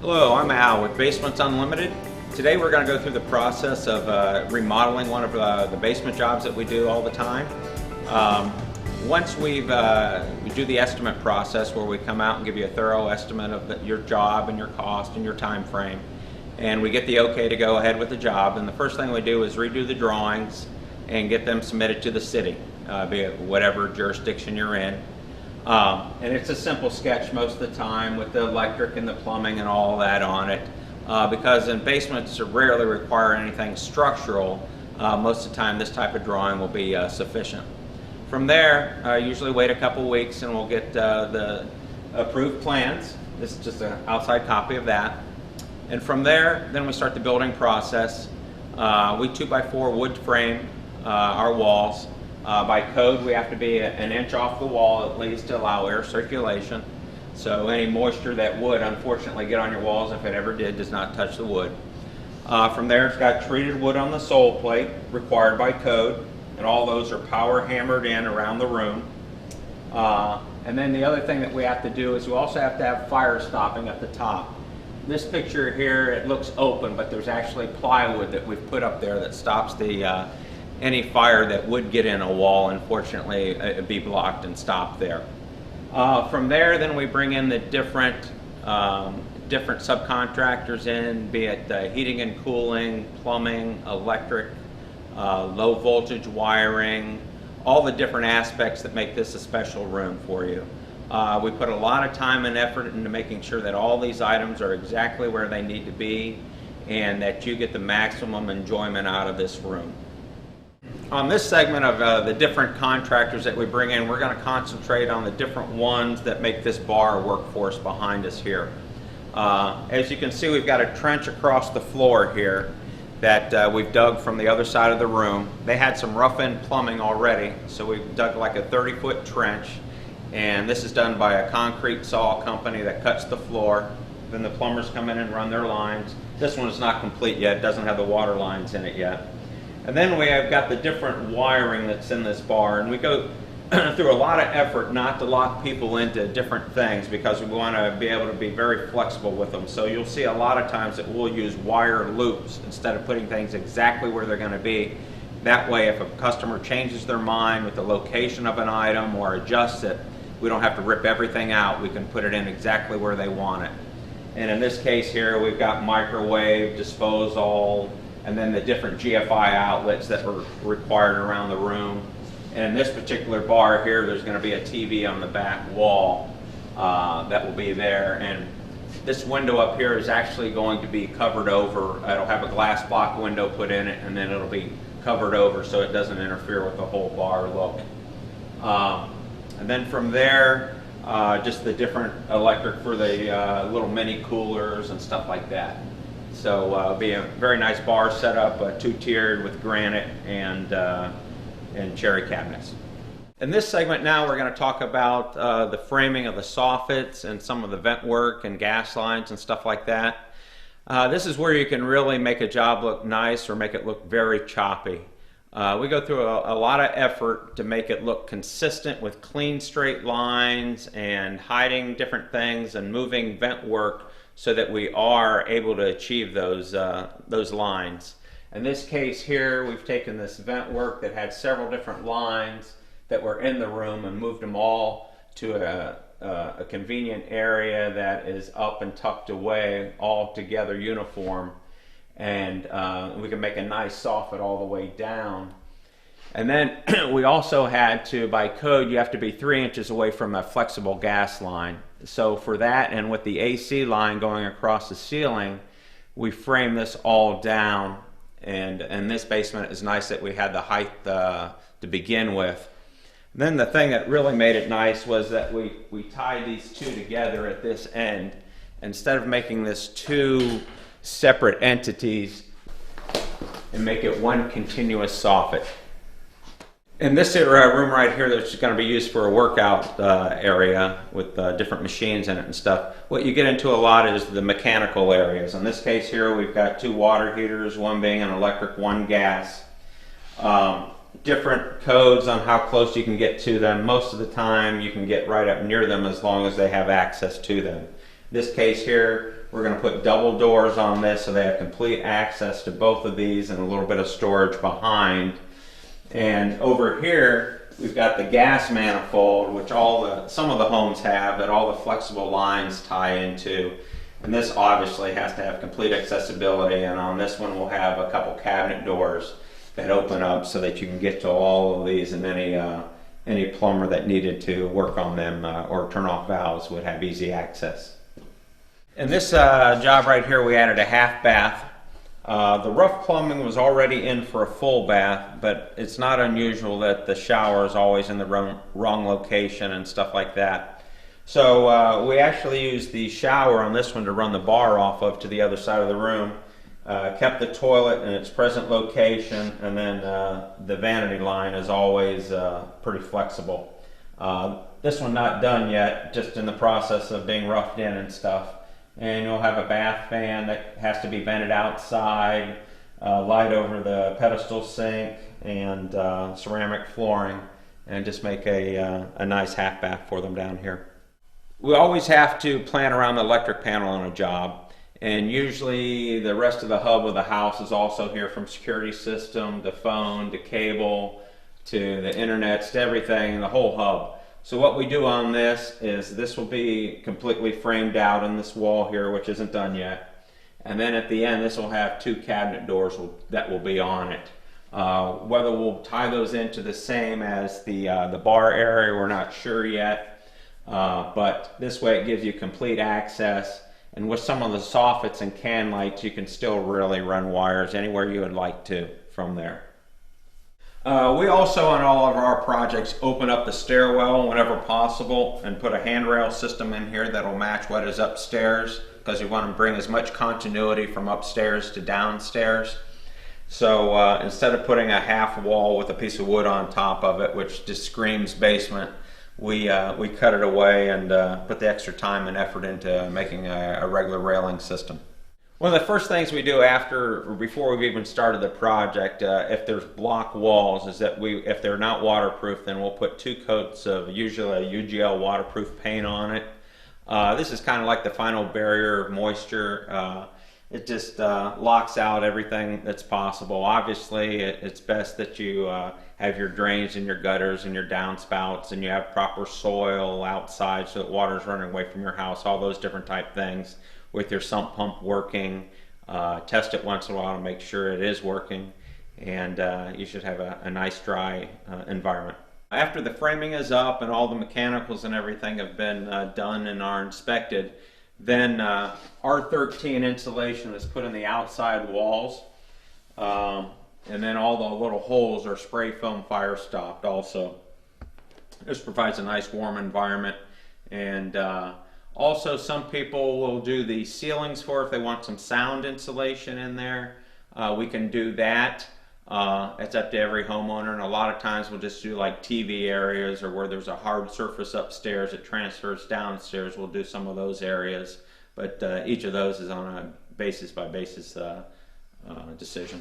Hello, I'm Al with Basements Unlimited. Today we're going to go through the process of remodeling one of the basement jobs that we do all the time. Once we do the estimate process where we come out and give you a thorough estimate of your job and your cost and your time frame, and we get the okay to go ahead with the job, and the first thing we do is redo the drawings and get them submitted to the city, be it whatever jurisdiction you're in. And it's a simple sketch most of the time with the electric and the plumbing and all that on it. Because in basements rarely require anything structural, most of the time this type of drawing will be sufficient. From there, usually wait a couple weeks and we'll get the approved plans. This is just an outside copy of that. And from there, then we start the building process. We 2x4 wood frame our walls. By code, we have to be an inch off the wall at least to allow air circulation. So any moisture that would unfortunately get on your walls, if it ever did, does not touch the wood. From there, it's got treated wood on the sole plate, required by code, and all those are power hammered in around the room. And then the other thing that we have to do is we also have to have fire stopping at the top. This picture here, it looks open, but there's actually plywood that we've put up there that stops the any fire that would get in a wall. Unfortunately, it'd be blocked and stopped there. From there, then we bring in the different subcontractors in, be it heating and cooling, plumbing, electric, low voltage wiring, all the different aspects that make this a special room for you. We put a lot of time and effort into making sure that all these items are exactly where they need to be and that you get the maximum enjoyment out of this room. On this segment of the different contractors that we bring in, we're going to concentrate on the different ones that make this bar workforce behind us here. As you can see, we've got a trench across the floor here that we've dug from the other side of the room. They had some rough-end plumbing already, so we've dug like a 30-foot trench, and this is done by a concrete saw company that cuts the floor. Then the plumbers come in and run their lines. This one is not complete yet, it doesn't have the water lines in it yet. And then we have got the different wiring that's in this bar, and we go through a lot of effort not to lock people into different things because we want to be able to be very flexible with them. So you'll see a lot of times that we'll use wire loops instead of putting things exactly where they're going to be. That way, if a customer changes their mind with the location of an item or adjusts it, we don't have to rip everything out. We can put it in exactly where they want it. And in this case here, we've got microwave, disposal, and then the different GFI outlets that were required around the room. And in this particular bar here, there's going to be a TV on the back wall that will be there. And this window up here is actually going to be covered over. It'll have a glass block window put in it, and then it'll be covered over so it doesn't interfere with the whole bar look. And then from there, just the different electric for the little mini coolers and stuff like that. So it'll be a very nice bar setup, two-tiered with granite and cherry cabinets. In this segment now, we're going to talk about the framing of the soffits and some of the vent work and gas lines and stuff like that. This is where you can really make a job look nice or make it look very choppy. We go through a lot of effort to make it look consistent with clean, straight lines and hiding different things and moving vent work so that we are able to achieve those lines. In this case here, we've taken this vent work that had several different lines that were in the room and moved them all to a convenient area that is up and tucked away, all together uniform. And we can make a nice soffit all the way down. And then we also had to, by code, you have to be 3 inches away from a flexible gas line. So for that, and with the AC line going across the ceiling, we frame this all down. And in this basement, it's nice that we had the height to begin with. And then the thing that really made it nice was that we tied these two together at this end. Instead of making this two separate entities, and make it one continuous soffit. In this room right here, that's going to be used for a workout area with different machines in it and stuff. What you get into a lot is the mechanical areas. In this case here, we've got 2 water heaters, one being an electric, one gas. Different codes on how close you can get to them. Most of the time, you can get right up near them as long as they have access to them. In this case here, we're going to put double doors on this so they have complete access to both of these and a little bit of storage behind. And over here, we've got the gas manifold, which some of the homes have, that all the flexible lines tie into. And this obviously has to have complete accessibility, and on this one we'll have a couple cabinet doors that open up so that you can get to all of these, and any plumber that needed to work on them or turn off valves would have easy access. In this job right here, we added a half bath. The rough plumbing was already in for a full bath, but it's not unusual that the shower is always in the wrong location and stuff like that. So we actually used the shower on this one to run the bar off of to the other side of the room. Kept the toilet in its present location, and then the vanity line is always pretty flexible. This one not done yet, just in the process of being roughed in and stuff. And you'll have a bath fan that has to be vented outside, light over the pedestal sink, and ceramic flooring, and just make a nice half bath for them down here. We always have to plan around the electric panel on a job, and usually the rest of the hub of the house is also here, from security system to phone to cable to the internet to everything, the whole hub. So what we do on this is this will be completely framed out in this wall here, which isn't done yet. And then at the end, this will have two cabinet doors that will be on it. Whether we'll tie those into the same as the bar area, we're not sure yet. But this way it gives you complete access, and with some of the soffits and can lights you can still really run wires anywhere you would like to from there. We also, on all of our projects, open up the stairwell whenever possible and put a handrail system in here that'll match what is upstairs, because we want to bring as much continuity from upstairs to downstairs. So instead of putting a half wall with a piece of wood on top of it, which just screams basement, we cut it away and put the extra time and effort into making a regular railing system. One of the first things we do before we've even started the project, if there's block walls, is that if they're not waterproof, then we'll put 2 coats of usually a UGL waterproof paint on it. This is kind of like the final barrier of moisture. It just locks out everything that's possible. Obviously, it's best that you have your drains and your gutters and your downspouts, and you have proper soil outside so that water's running away from your house, all those different type things. With your sump pump working, test it once in a while to make sure it is working, and you should have a nice dry environment. After the framing is up and all the mechanicals and everything have been done and are inspected, then R13 insulation is put in the outside walls, and then all the little holes are spray foam fire stopped also. This provides a nice warm environment, and also some people will do the ceilings if they want some sound insulation in there. We can do that. It's up to every homeowner, and a lot of times we'll just do like TV areas, or where there's a hard surface upstairs that transfers downstairs. We'll do some of those areas, but each of those is on a basis by basis decision.